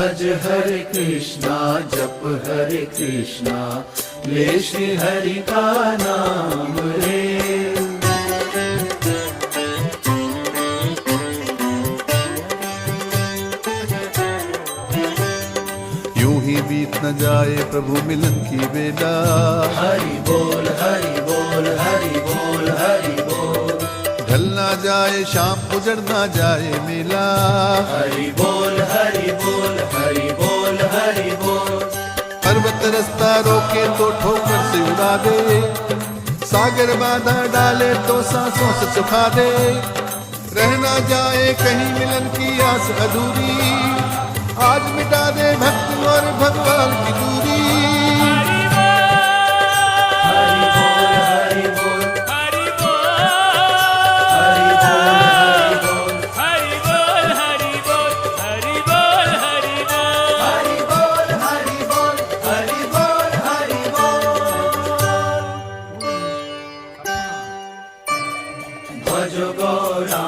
भज हरे कृष्णा जप हरे कृष्णा ले श्री हरि का नाम रे। यूं ही बीत न जाए प्रभु मिलन की बेला। हरि बोल हरि बोल हरि बोल हरि बोल। ढल ना जाए शाम उजड़ ना जाए मेला। हरि बोल हरि बोल हरि बोल हरि बोल। पर्वत रास्ता रोके तो ठोकर से उड़ा दे, सागर बाधा डाले तो सांसों से सुखा दे। रह ना जाए कहीं मिलन की आस अधूरी, आज मिटा दे भक्त और भगवान की दूरी। हरि बोल हरि बोल हरि बोल हरि बोल हरि बोल हरि बोल हरि बोल हरि बोल हरि बोल हरि बोल हरि बोल हरि बोल। भज गौरा